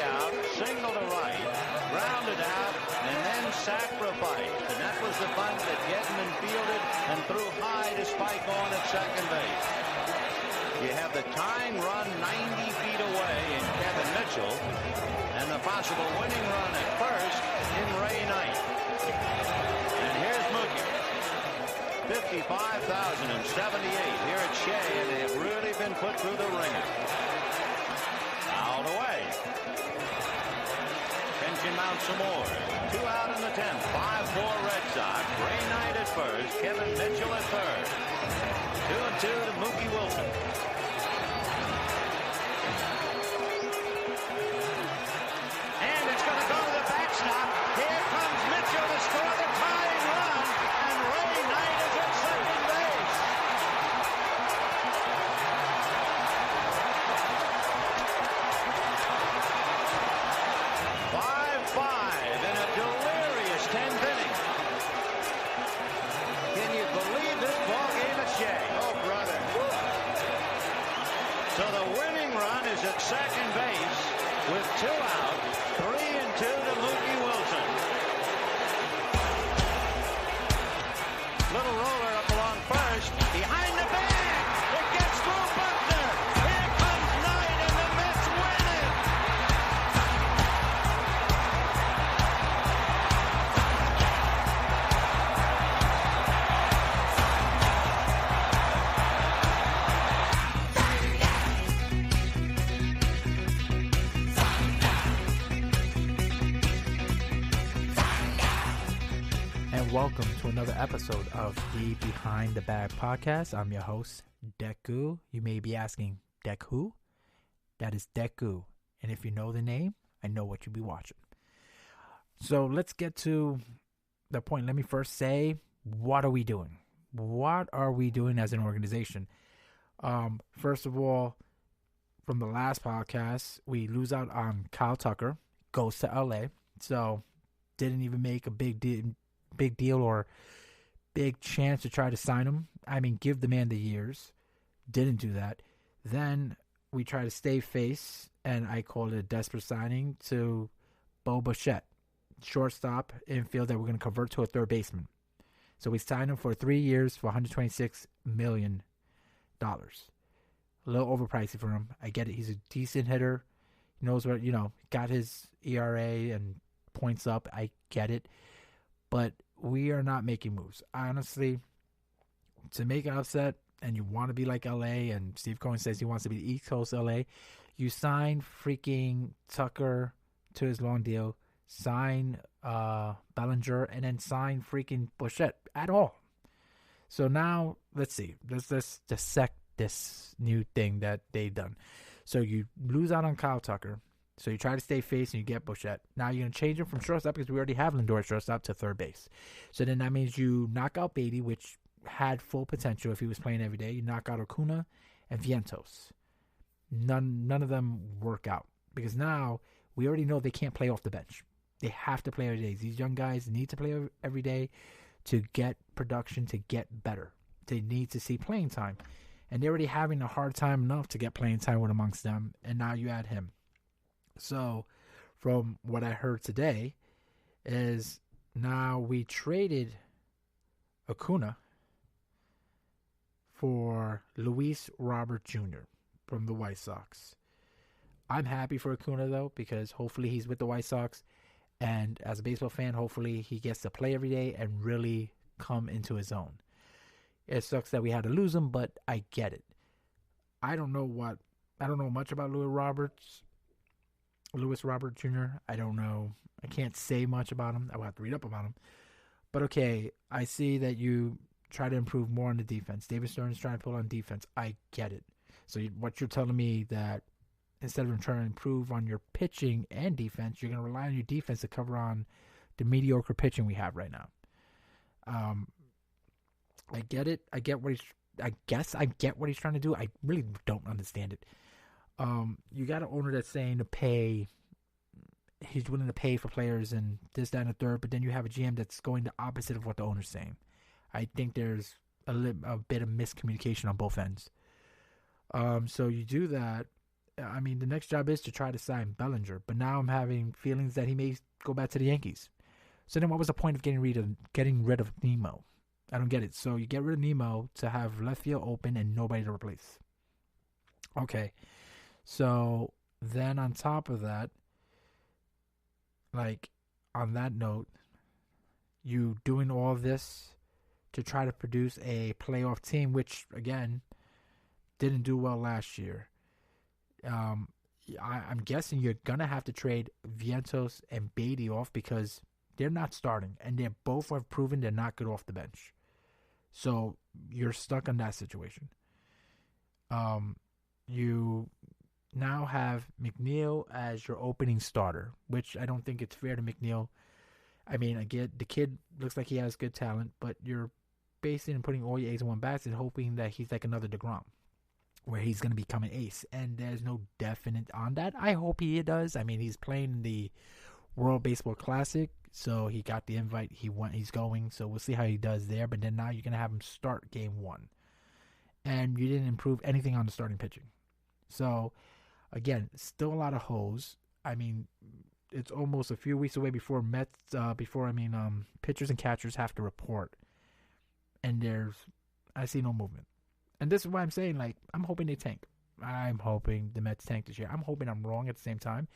out, single to right, grounded out, and then sacrificed. And that was the bunt that Gedman fielded and threw high to Spike on at second base. You have the tying run 90 feet away in Kevin Mitchell, and the possible winning run at first in Ray Knight. And here's Mookie. 55,078 here at Shea, and they've really been put through the ringer. Fouled away. Tension mounts some more. 2 out in the 10th. 5-4 Red Sox. Ray Knight at first. Kevin Mitchell at third. 2-2 to Mookie Wilson. And it's going to go to the backstop. Here comes Mitchell to score the tying run. And Ray Knight is at second base. In a delirious 10th inning. Can you believe this ball game at Shea? Oh, brother. So the winning run is at second base with 2 out, 3-2 to Mookie Wilson. Little roller up along first, behind the bag. It gets through Buckner. Here comes Knight, and the Mets win it. Welcome to another episode of the Behind the Bag podcast. I'm your host, Deku. You may be asking, Dek who? That is Deku. And if you know the name, I know what you'll be watching. So let's get to the point. Let me first say, what are we doing? What are we doing as an organization? First of all, from the last podcast, we lose out on Kyle Tucker, goes to LA. So didn't even make a big deal or big chance to try to sign him. I mean, give the man the years. Didn't do that. Then we try to stay face, and I called it a desperate signing to Bo Bichette, shortstop, infield that we're going to convert to a third baseman. So we signed him for 3 years for $126 million. A little overpriced for him. I get it. He's a decent hitter. He knows what, got his ERA and points up. I get it. But we are not making moves. Honestly, to make an upset, and you want to be like LA, and Steve Cohen says he wants to be the East Coast LA, you sign freaking Tucker to his long deal, sign Bellinger, and then sign freaking Bichette at all. So now, let's see. Let's dissect this new thing that they've done. So you lose out on Kyle Tucker. So you try to stay face and you get Bichette. Now you're going to change him from shortstop because we already have Lindor at shortstop to third base. So then that means you knock out Beatty, which had full potential if he was playing every day. You knock out Acuna and Vientos. None of them work out because now we already know they can't play off the bench. They have to play every day. These young guys need to play every day to get production, to get better. They need to see playing time. And they're already having a hard time enough to get playing time with amongst them. And now you add him. So, from what I heard today, is now we traded Acuna for Luis Robert Jr. from the White Sox. I'm happy for Acuna, though, because hopefully he's with the White Sox. And as a baseball fan, hopefully he gets to play every day and really come into his own. It sucks that we had to lose him, but I get it. I don't know much about Luis Robert Jr. I don't know. I can't say much about him. I will have to read up about him. But okay, I see that you try to improve more on the defense. David Stern's trying to pull on defense. I get it. So what you're telling me that instead of trying to improve on your pitching and defense, you're going to rely on your defense to cover on the mediocre pitching we have right now. I get it. I get what he's trying to do. I really don't understand it. You got an owner that's saying to pay, he's willing to pay for players and this, that, and the third, but then you have a GM that's going the opposite of what the owner's saying. I think there's a bit of miscommunication on both ends. So you do that, I mean, the next job is to try to sign Bellinger, but now I'm having feelings that he may go back to the Yankees. So then what was the point of getting rid of Nemo? I don't get it. So you get rid of Nemo to have left field open and nobody to replace. Okay. So then on top of that, like on that note, you doing all this to try to produce a playoff team, which again didn't do well last year. I'm guessing you're gonna have to trade Vientos and Beatty off because they're not starting, and they both have proven they're not good off the bench. So you're stuck in that situation. You now have McNeil as your opening starter, which I don't think it's fair to McNeil. I mean, I get the kid looks like he has good talent, but you're basing and putting all your eggs in one basket and hoping that he's like another DeGrom, where he's going to become an ace. And there's no definite on that. I hope he does. I mean, he's playing the World Baseball Classic, so he got the invite. He's going, so we'll see how he does there. But then now you're going to have him start game one. And you didn't improve anything on the starting pitching. So, again, still a lot of hoes. I mean, it's almost a few weeks away before pitchers and catchers have to report. And I see no movement. And this is why I'm saying, like, I'm hoping they tank. I'm hoping the Mets tank this year. I'm hoping I'm wrong at the same time.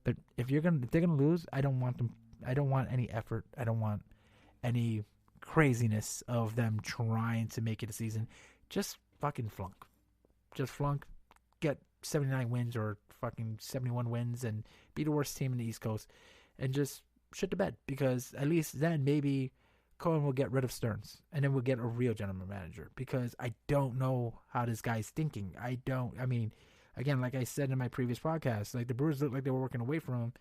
But if they're gonna lose, I don't want them. I don't want any effort. I don't want any craziness of them trying to make it a season. Just fucking flunk. Just flunk. Get 79 wins or fucking 71 wins and be the worst team in the East Coast, and just shit the bed. Because at least then maybe Cohen will get rid of Stearns, and then we'll get a real general manager. Because I don't know how this guy's thinking. I mean, again, like I said in my previous podcast, like the Brewers looked like they were working away from him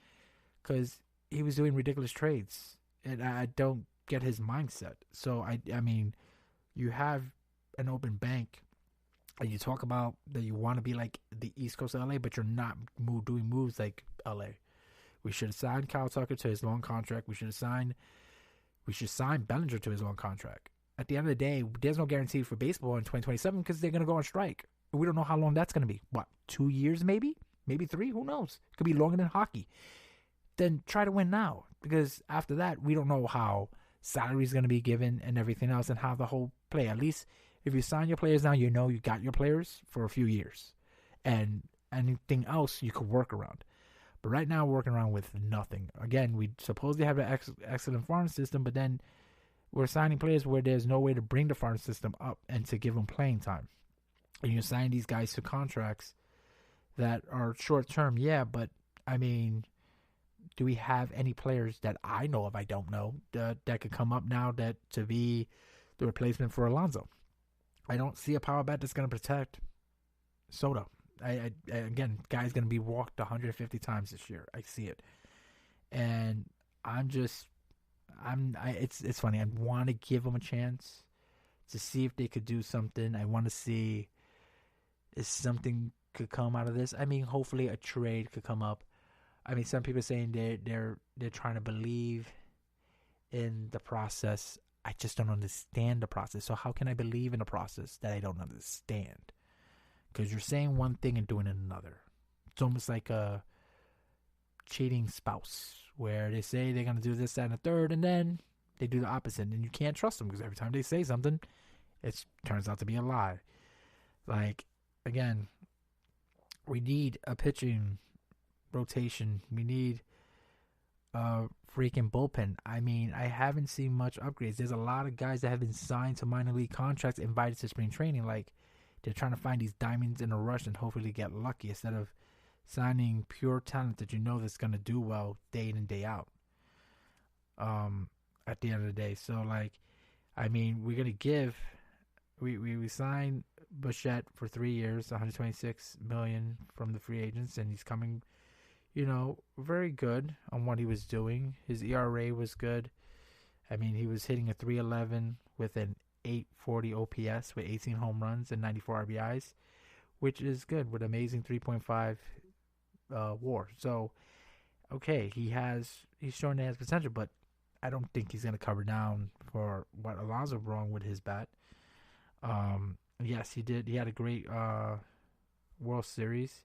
because he was doing ridiculous trades, and I don't get his mindset. So I mean, you have an open bank, and you talk about that you want to be like the East Coast of LA, but you're not doing moves like LA. We should have signed Kyle Tucker to his long contract. We should sign Bellinger to his long contract. At the end of the day, there's no guarantee for baseball in 2027 because they're going to go on strike. We don't know how long that's going to be. What, 2 years maybe? Maybe 3? Who knows? It could be longer than hockey. Then try to win now, because after that, we don't know how salary is going to be given and everything else and how the whole play. At least if you sign your players now, you know you got your players for a few years. And anything else you could work around. But right now, we're working around with nothing. Again, we supposedly have an excellent farm system, but then we're signing players where there's no way to bring the farm system up and to give them playing time. And you sign these guys to contracts that are short-term, yeah, but, I mean, do we have any players that I know of, I don't know, that could come up now to be the replacement for Alonso? I don't see a power bat that's going to protect Soto. Again, guy's going to be walked 150 times this year. I see it. And it's funny. I want to give them a chance to see if they could do something. I want to see if something could come out of this. I mean, hopefully a trade could come up. I mean, some people are saying they're trying to believe in the process. I just don't understand the process. So how can I believe in a process that I don't understand? Because you're saying one thing and doing another. It's almost like a cheating spouse where they say they're going to do this, that, and the third, and then they do the opposite. And you can't trust them because every time they say something, it turns out to be a lie. Like, again, we need a pitching rotation. We need a freaking bullpen. I mean, I haven't seen much upgrades. There's a lot of guys that have been signed to minor league contracts, invited to spring training. Like, they're trying to find these diamonds in a rush and hopefully get lucky instead of signing pure talent that you know that's going to do well day in and day out at the end of the day. So, like, I mean, we're going to give – we signed Bichette for 3 years, $126 million from the free agents, and he's coming, you know, very good on what he was doing. His ERA was good. I mean, he was hitting a 3.11 with an 840 OPS with 18 home runs and 94 RBIs, which is good with amazing 3.5 WAR. So, okay, he's showing that he has potential, but I don't think he's going to cover down for what Alonso wrong with his bat. Yes, he did. He had a great World Series.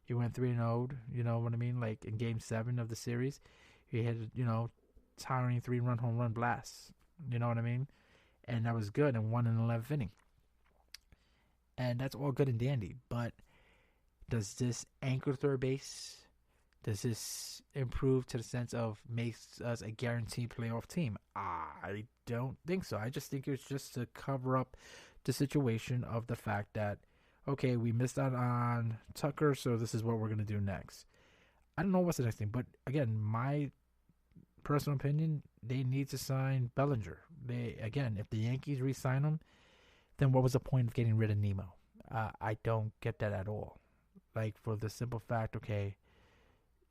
He went 3-0. You know what I mean? Like in Game 7 of the series, he had towering 3-run home run blasts. You know what I mean? And that was good and won in the 11th inning. And that's all good and dandy. But does this anchor third base? Does this improve to the sense of makes us a guaranteed playoff team? I don't think so. I just think it's just to cover up the situation of the fact that, okay, we missed out on Tucker, so this is what we're going to do next. I don't know what's the next thing. But, again, my personal opinion, they need to sign Bellinger. If the Yankees re-sign him, then what was the point of getting rid of Nemo? I don't get that at all. Like, for the simple fact, okay,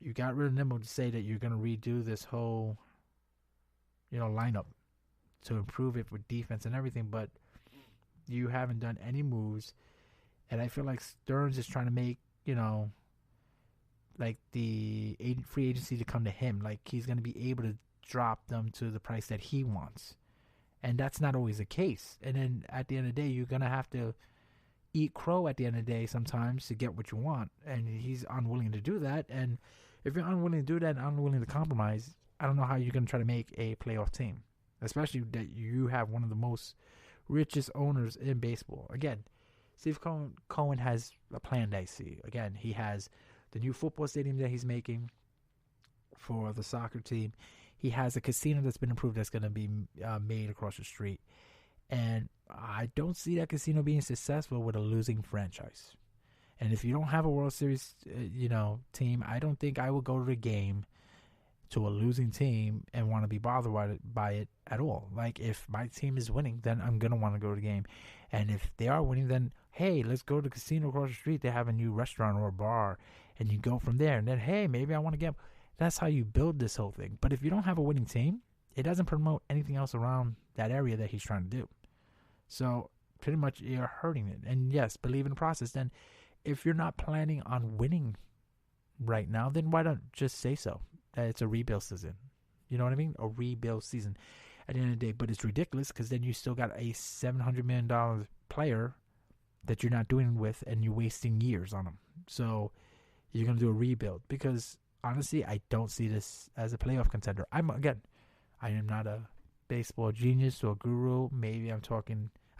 you got rid of Nemo to say that you're going to redo this whole, lineup to improve it with defense and everything, but you haven't done any moves. And I feel like Stearns is trying to make, like the free agency to come to him. Like he's going to be able to drop them to the price that he wants. And that's not always the case. And then at the end of the day, you're going to have to eat crow at the end of the day sometimes to get what you want. And he's unwilling to do that. And if you're unwilling to do that and unwilling to compromise, I don't know how you're going to try to make a playoff team. Especially that you have one of the most richest owners in baseball. Again, Steve Cohen has a plan that I see. Again, he has the new football stadium that he's making for the soccer team. He has a casino that's been improved that's going to be made across the street. And I don't see that casino being successful with a losing franchise. And if you don't have a World Series, team, I don't think I would go to the game to a losing team and want to be bothered by it at all. Like, if my team is winning, then I'm going to want to go to the game. And if they are winning, then, hey, let's go to the casino across the street. They have a new restaurant or a bar, and you go from there. And then, hey, maybe I want to get... That's how you build this whole thing. But if you don't have a winning team, it doesn't promote anything else around that area that he's trying to do. So, pretty much, you're hurting it. And, yes, believe in the process. Then, if you're not planning on winning right now, then why don't just say so? That it's a rebuild season. You know what I mean? A rebuild season at the end of the day. But it's ridiculous because then you still got a $700 million player that you're not doing with and you're wasting years on him. So you're going to do a rebuild because, honestly, I don't see this as a playoff contender. I am not a baseball genius or a guru. Maybe I'm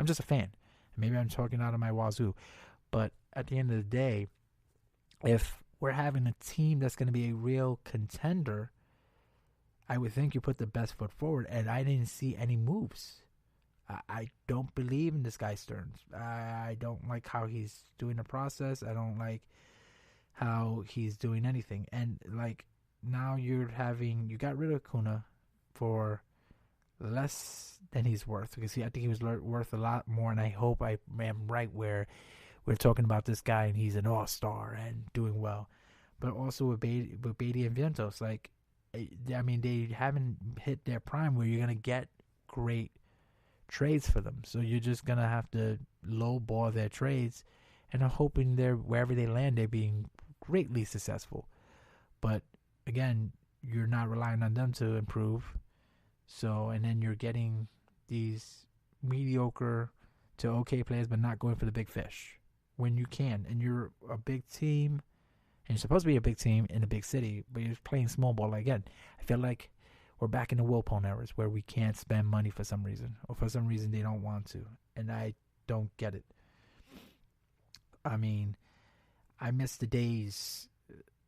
just a fan. Maybe I'm talking out of my wazoo. But at the end of the day, if we're having a team that's going to be a real contender, I would think you put the best foot forward, and I didn't see any moves. I don't believe in this guy Stearns. I don't like how he's doing the process. I don't like how he's doing anything. And, like, now you got rid of Acuna for less than he's worth. Because I think he was worth a lot more, and I hope I am right where we're talking about this guy and he's an all-star and doing well. But also with Beatty and Vientos, like, I mean, they haven't hit their prime where you're going to get great trades for them. So you're just going to have to lowball their trades, and I'm hoping wherever they land, they're being greatly successful. But again, you're not relying on them to improve. So, and then you're getting these mediocre to okay players, but not going for the big fish when you can. And you're a big team, and you're supposed to be a big team in a big city, but you're playing small ball. Again, I feel like we're back in the Wilpon eras where we can't spend money for some reason, or for some reason they don't want to. And I don't get it. I mean, I miss the days.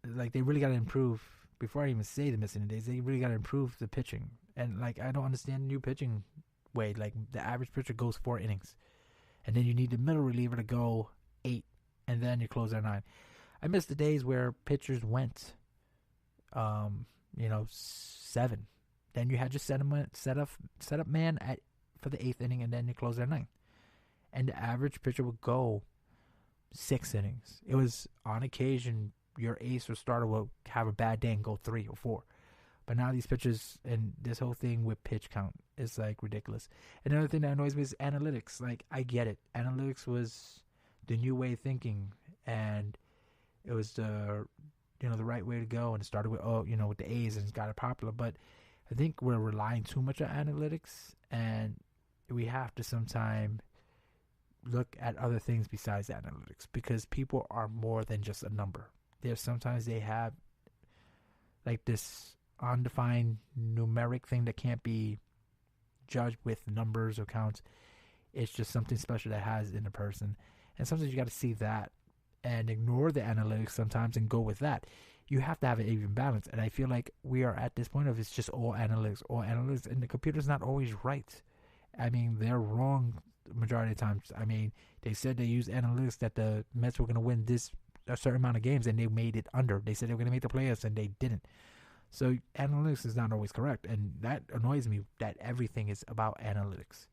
Like, they really got to improve. Before I even say the missing days, they really got to improve the pitching. And, like, I don't understand the new pitching way. Like, the average pitcher goes 4 innings. And then you need the middle reliever to go 8. And then you close at 9. I miss the days where pitchers went, 7. Then you had your set up man for the 8th inning, and then you close at 9. And the average pitcher would go 6 innings. It was, on occasion, your ace or starter will have a bad day and go 3 or 4. But now these pitchers and this whole thing with pitch count is, like, ridiculous. Another thing that annoys me is analytics. Like, I get it. Analytics was the new way of thinking, and it was the right way to go. And it started with with the A's and it's got it popular. But I think we're relying too much on analytics, and we have to sometime look at other things besides analytics, because people are more than just a number. sometimes they have like this undefined numeric thing that can't be judged with numbers or counts. It's just something special that has in a person. And sometimes you got to see that and ignore the analytics sometimes and go with that. You have to have an even balance. And I feel like we are at this point of it's just all analytics, and the computer's not always right. I mean, they're wrong the majority of the times. I mean, they said they used analytics that the Mets were going to win a certain amount of games, and they made it under. They said they were going to make the playoffs, and they didn't. So analytics is not always correct, and that annoys me that everything is about analytics.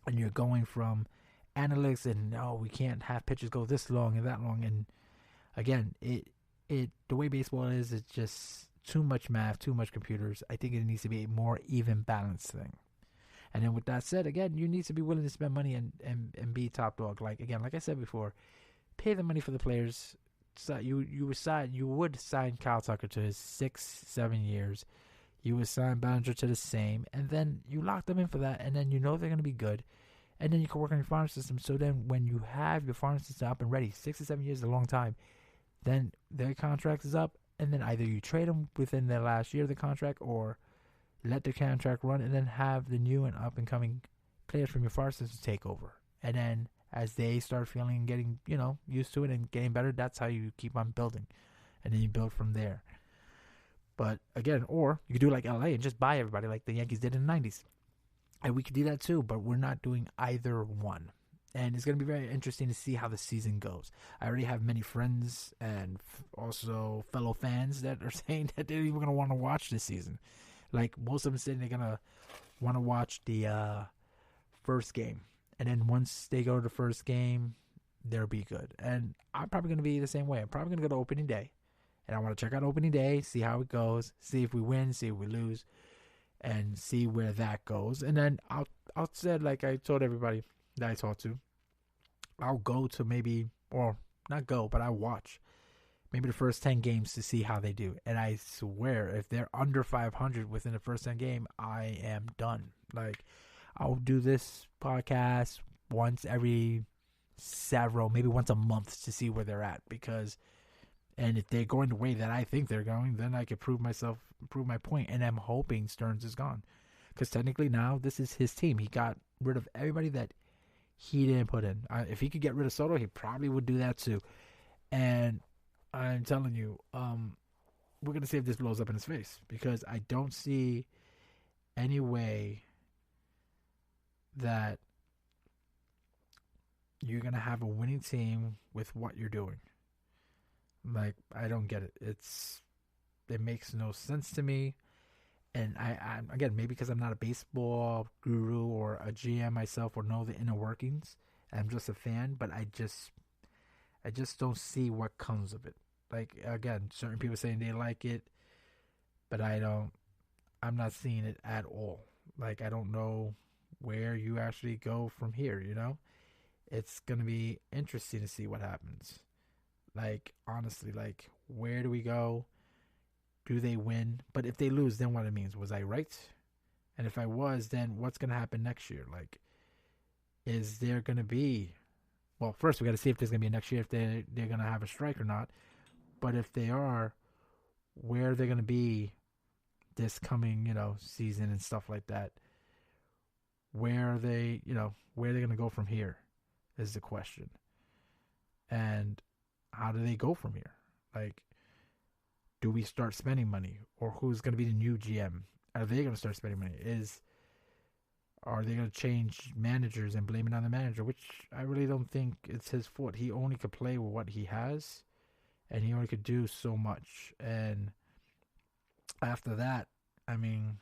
And you're going from analytics and we can't have pitchers go this long and that long. And again, the way baseball is, it's just too much math, too much computers. I think it needs to be a more even balanced thing. And then with that said, again, you need to be willing to spend money and be top dog. Like I said before, pay the money for the players. So you would sign Kyle Tucker to his 6-7 years. You would sign Bellinger to the same, and then you lock them in for that, and then you know they're going to be good. And then you can work on your farm system. So then when you have your farm system up and ready, 6 to 7 years is a long time, then their contract is up, and then either you trade them within their last year of the contract or let the contract run and then have the new and up-and-coming players from your farm system take over. And then as they start feeling and getting, used to it and getting better, that's how you keep on building. And then you build from there. But again, or you could do like LA and just buy everybody like the Yankees did in the 90s. And we could do that too, but we're not doing either one. And it's going to be very interesting to see how the season goes. I already have many friends and also fellow fans that are saying that they're even going to want to watch this season. Like most of them saying they're going to want to watch the first game. And then once they go to the first game, they'll be good. And I'm probably going to be the same way. I'm probably going to go to opening day. And I want to check out opening day, see how it goes, see if we win, see if we lose, and see where that goes. And then outside, like I told everybody that I talked to, I'll go to I'll watch maybe the first 10 games to see how they do. And I swear, if they're under 500 within the first 10 game, I am done. Like, I'll do this podcast once every maybe once a month to see where they're at. And if they're going the way that I think they're going, then I could prove my point. And I'm hoping Stearns is gone. Because technically now, this is his team. He got rid of everybody that he didn't put in. If he could get rid of Soto, he probably would do that too. And I'm telling you, we're going to see if this blows up in his face. Because I don't see any way that you're going to have a winning team with what you're doing. Like, I don't get it. It makes no sense to me. And I'm again, maybe because I'm not a baseball guru or a GM myself or know the inner workings. I'm just a fan, but I just don't see what comes of it. Like, again, certain people saying they like it, but I'm not seeing it at all. Like, I don't know where you actually go from here, It's going to be interesting to see what happens. Like, honestly, like, where do we go? Do they win? But if they lose, then what it means? Was I right? And if I was, then what's going to happen next year? Like, is there going to be... Well, first we got to see if there's going to be next year, if they're going to have a strike or not. But if they are, where are they going to be this coming, season and stuff like that? Where are they, where are they going to go from here is the question. And how do they go from here? Like, do we start spending money? Or who's going to be the new GM? Are they going to start spending money? Are they going to change managers and blame it on the manager? Which I really don't think it's his fault. He only could play with what he has. And he only could do so much. And after that, I mean,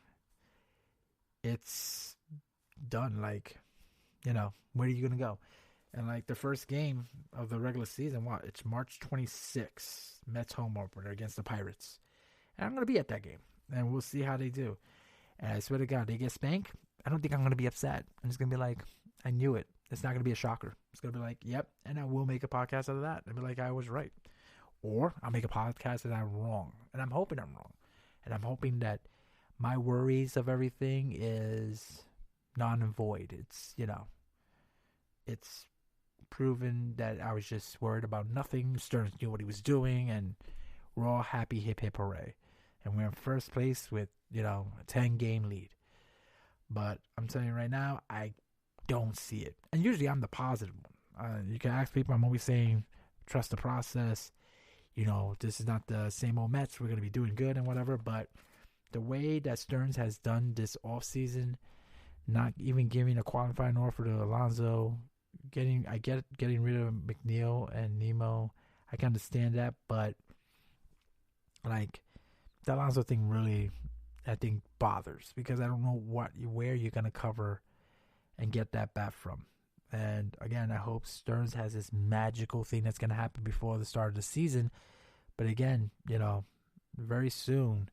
it's done. Like, where are you going to go? And like the first game of the regular season, it's March 26th, Mets home opener against the Pirates. And I'm going to be at that game. And we'll see how they do. And I swear to God, they get spanked. I don't think I'm going to be upset. I'm just going to be like, I knew it. It's not going to be a shocker. It's going to be like, yep. And I will make a podcast out of that. And be like, I was right. Or I'll make a podcast that I'm wrong. And I'm hoping I'm wrong. And I'm hoping that my worries of everything is non and void. It's, it's proven that I was just worried about nothing. Stearns knew what he was doing, and we're all happy, hip, hip, hooray. And we're in first place with, a 10-game lead. But I'm telling you right now, I don't see it. And usually I'm the positive one. You can ask people, I'm always saying, trust the process. This is not the same old Mets. We're going to be doing good and whatever. But the way that Stearns has done this offseason, not even giving a qualifying offer to Alonso, getting rid of McNeil and Nemo, I can understand that. But, the Alonso thing really, I think, bothers. Because I don't know where you're going to cover and get that bat from. And again, I hope Stearns has this magical thing that's going to happen before the start of the season. But again, very soon,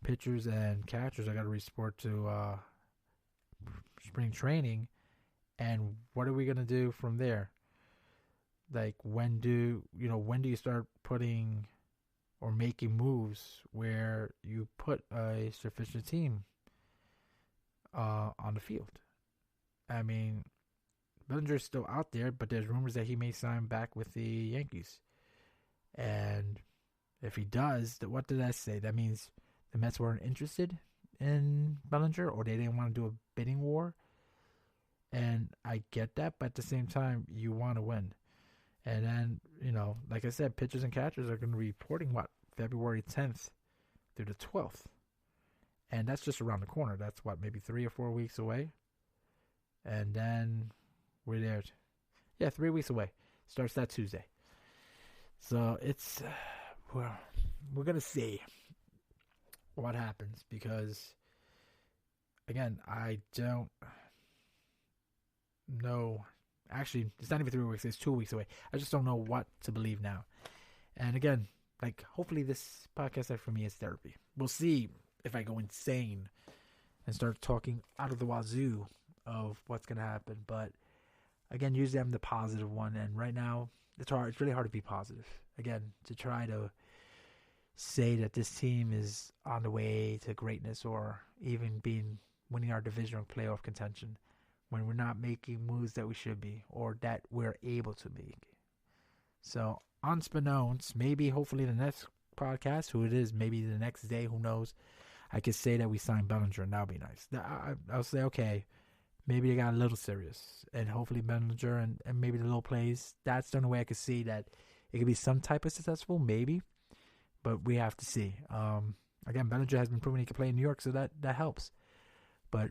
pitchers and catchers are going to report to spring training. And what are we going to do from there? When do you start putting or making moves where you put a sufficient team on the field? I mean, Bellinger's still out there, but there's rumors that he may sign back with the Yankees. And if he does, what did that say? That means the Mets weren't interested in Bellinger, or they didn't want to do a bidding war. And I get that, but at the same time, you want to win. And then, like I said, pitchers and catchers are going to be reporting, February 10th through the 12th. And that's just around the corner. That's, maybe 3 or 4 weeks away. And then we're there. 3 weeks away. Starts that Tuesday. So it's, we're going to see what happens, because, again, I don't know. Actually, it's not even 3 weeks. It's 2 weeks away. I just don't know what to believe now. And again, hopefully this podcast for me is therapy. We'll see if I go insane and start talking out of the wazoo of what's going to happen. But again, usually I'm the positive one, and right now it's hard. It's really hard to be positive. Again, to try to say that this team is on the way to greatness, or even winning our division or playoff contention, when we're not making moves that we should be, or that we're able to make. So, unbeknownst, maybe hopefully the next podcast, who it is, maybe the next day, who knows, I could say that we signed Bellinger, and that would be nice. I'll say, okay, maybe they got a little serious, and hopefully Bellinger and maybe the little plays, that's the only way I could see that it could be some type of successful, maybe, but we have to see. Again, Bellinger has been proven he can play in New York, so that helps. But,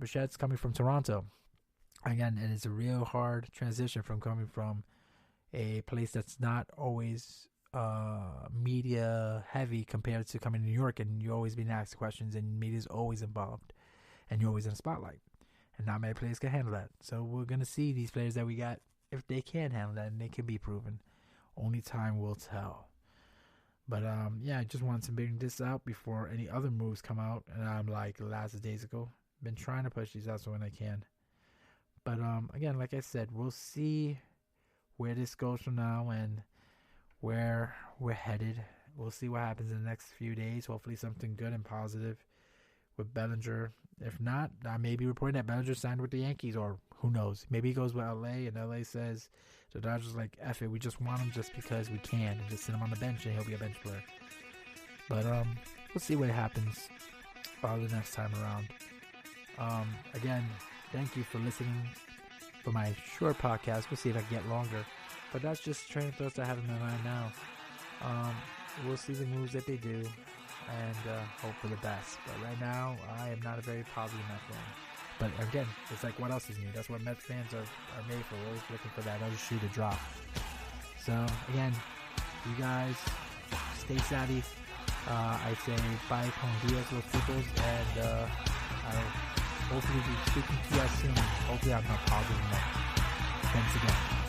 Bichette's coming from Toronto. Again, and it's a real hard transition from coming from a place that's not always media heavy compared to coming to New York, and you're always being asked questions, and media's always involved, and you're always in the spotlight. And not many players can handle that. So we're going to see these players that we got, if they can handle that, and they can be proven. Only time will tell. But, I just wanted to bring this out before any other moves come out. And I'm last days ago, been trying to push these out so when I can. But, again, like I said, we'll see where this goes from now and where we're headed. We'll see what happens in the next few days. Hopefully something good and positive with Bellinger. If not, I may be reporting that Bellinger signed with the Yankees, or who knows. Maybe he goes with LA, and LA says the Dodgers F it, we just want him just because we can, and just sit him on the bench and he'll be a bench player. But we'll see what happens the next time around. Again, thank you for listening for my short podcast. We'll see if I can get longer. But that's just train of thoughts I have in my mind now. We'll see the moves that they do, and hope for the best. But right now, I am not a very positive Mets fan. But again, it's what else is new? That's what Mets fans are made for. We're always looking for that other shoe to drop. So again, you guys stay savvy. I say bye con Dios los chicos, and I'll hopefully be speaking to you guys soon. Hopefully I'm not positive enough. Thanks again.